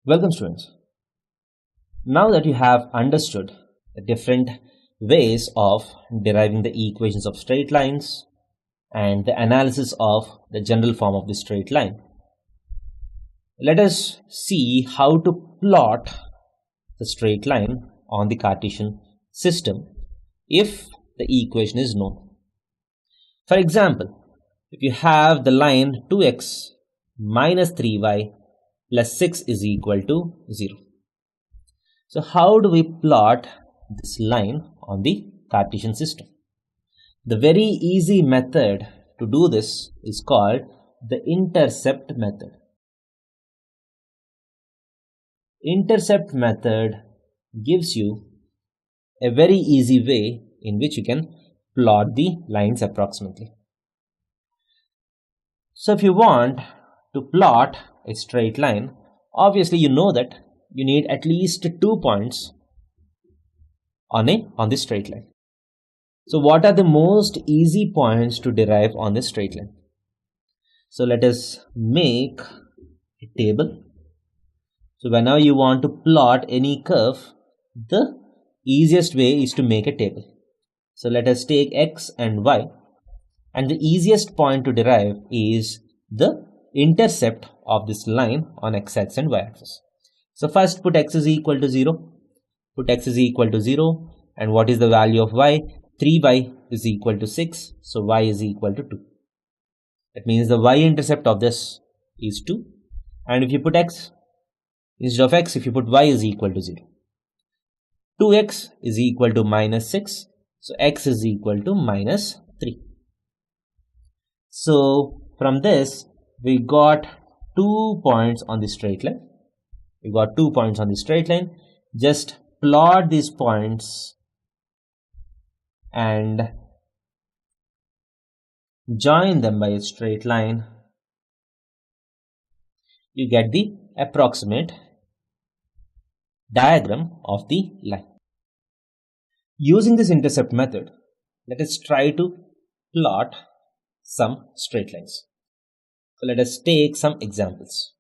Welcome students. Now that you have understood the different ways of deriving the equations of straight lines and the analysis of the general form of the straight line, let us see how to plot the straight line on the Cartesian system if the equation is known. For example, if you have the line 2x minus 3y plus 6 is equal to 0. So how do we plot this line on the Cartesian system? The very easy method to do this is called the intercept method. Intercept method gives you a very easy way in which you can plot the lines approximately. So if you want to plot a straight line, obviously you know that you need at least 2 points on this straight line. So what are the most easy points to derive on this straight line? So let us make a table. So whenever you want to plot any curve, the easiest way is to make a table. So let us take x and y, and the easiest point to derive is the intercept of this line on x-axis and y-axis. So first put x is equal to 0, put x is equal to 0, and what is the value of y? 3y is equal to 6, so y is equal to 2. That means the y-intercept of this is 2, and if you put x, instead of x, if you put y is equal to 0. 2x is equal to minus 6, so x is equal to minus 3. So from this, we got 2 points on the straight line. We got 2 points on the straight line. Just plot these points and join them by a straight line. You get the approximate diagram of the line. Using this intercept method, let us try to plot some straight lines. So let us take some examples.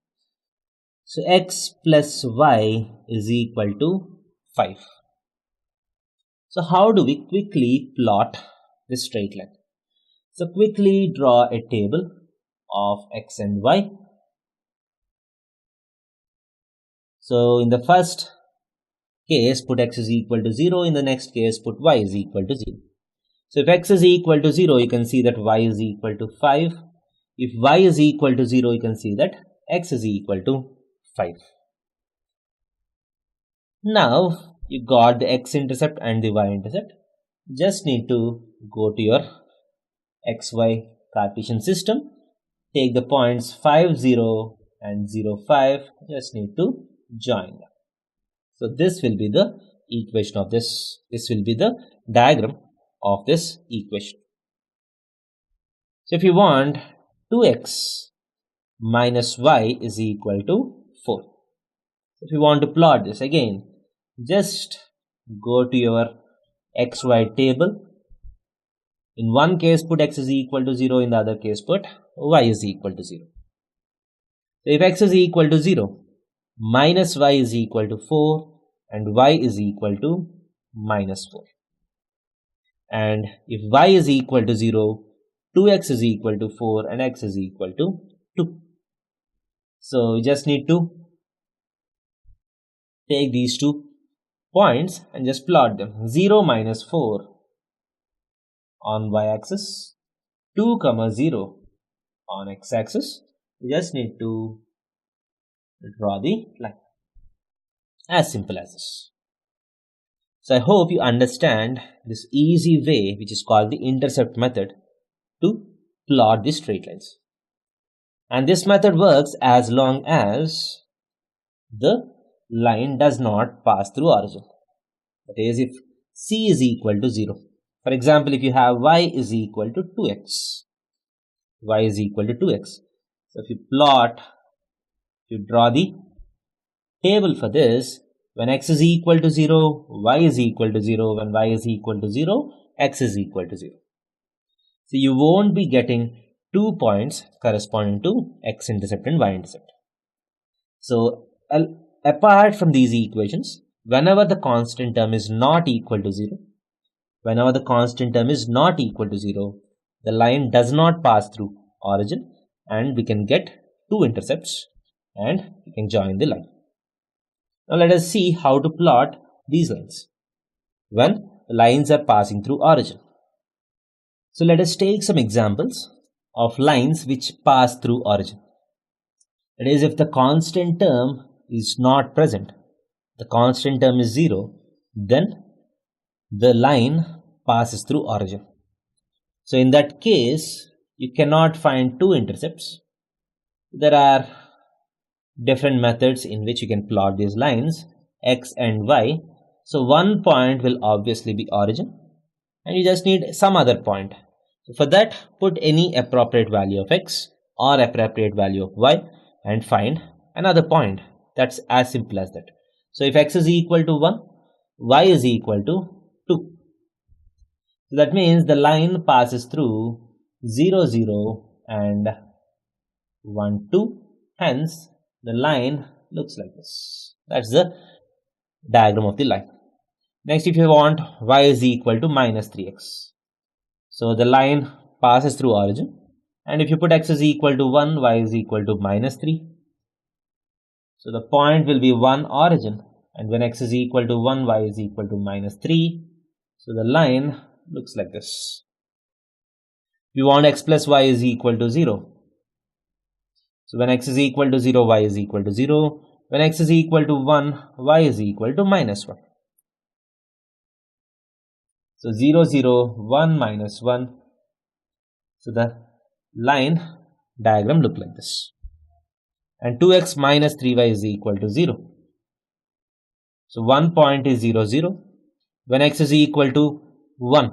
So x plus y is equal to 5. So how do we quickly plot this straight line? So quickly draw a table of x and y. So in the first case, put x is equal to 0. In the next case, put y is equal to 0. So if x is equal to 0, you can see that y is equal to 5. If y is equal to 0, you can see that x is equal to 5. Now you got the x-intercept and the y-intercept. Just need to go to your xy Cartesian system. Take the points 5, 0 and 0, 5. Just need to join them. So this will be the equation of this. This will be the diagram of this equation. So if you want 2x minus y is equal to 4. If you want to plot this again, just go to your xy table. In one case put x is equal to 0, in the other case put y is equal to 0. So if x is equal to 0, minus y is equal to 4 and y is equal to minus 4. And if y is equal to 0, 2x is equal to 4 and x is equal to 2. So we just need to take these 2 points and just plot them. 0 minus 4 on y-axis, 2 comma 0 on x-axis. We just need to draw the line. As simple as this. So I hope you understand this easy way, which is called the intercept method, to plot the straight lines. And this method works as long as the line does not pass through origin. That is, if c is equal to 0. For example, if you have y is equal to 2x. Y is equal to 2x. So if you plot, you draw the table for this. When x is equal to 0, y is equal to 0. When y is equal to 0, x is equal to 0. So you won't be getting 2 points corresponding to x-intercept and y-intercept. So apart from these equations, whenever the constant term is not equal to 0, the line does not pass through origin, and we can get two intercepts and we can join the line. Now let us see how to plot these lines when the lines are passing through origin. So let us take some examples of lines which pass through origin. That is, if the constant term is not present, the constant term is 0, then the line passes through origin. So in that case, you cannot find two intercepts. There are different methods in which you can plot these lines, x and y. So one point will obviously be origin, and you just need some other point. So for that, put any appropriate value of x or appropriate value of y and find another point. That's as simple as that. So if x is equal to 1, y is equal to 2. So that means the line passes through 0, 0 and 1, 2. Hence, the line looks like this. That's the diagram of the line. Next, if you want y is equal to minus 3x. So the line passes through origin. And if you put x is equal to 1, y is equal to minus 3. So the point will be 1 origin. And when x is equal to 1, y is equal to minus 3. So the line looks like this. We want x plus y is equal to 0. So when x is equal to 0, y is equal to 0. When x is equal to 1, y is equal to minus 1. So 0, 0, 1, minus 1. So the line diagram looks like this. And 2x minus 3y is equal to 0. So one point is 0, 0. When x is equal to 1.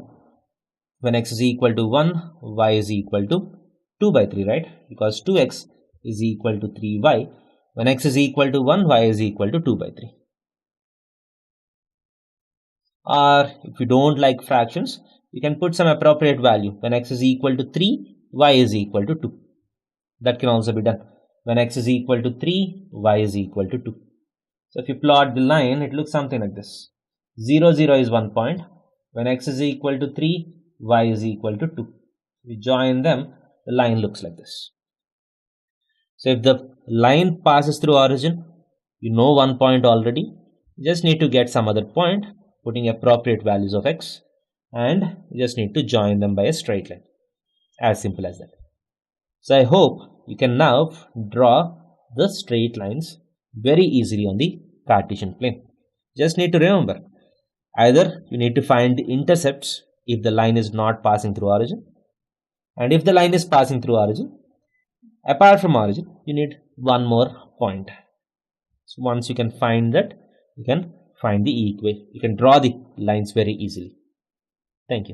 When x is equal to 1, y is equal to 2 by 3, right? Because 2x is equal to 3y. When x is equal to 1, y is equal to 2 by 3. Or if you don't like fractions, you can put some appropriate value. When x is equal to 3, y is equal to 2. That can also be done. When x is equal to 3, y is equal to 2. So if you plot the line, it looks something like this. 0, 0 is 1 point. When x is equal to 3, y is equal to 2. We join them, the line looks like this. So if the line passes through origin, you know one point already. You just need to get some other point, putting appropriate values of x, and you just need to join them by a straight line. As simple as that. So I hope you can now draw the straight lines very easily on the Cartesian plane. Just need to remember, either you need to find the intercepts if the line is not passing through origin, and if the line is passing through origin, apart from origin, you need one more point. So once you can find that, you can find the equation. You can draw the lines very easily. Thank you.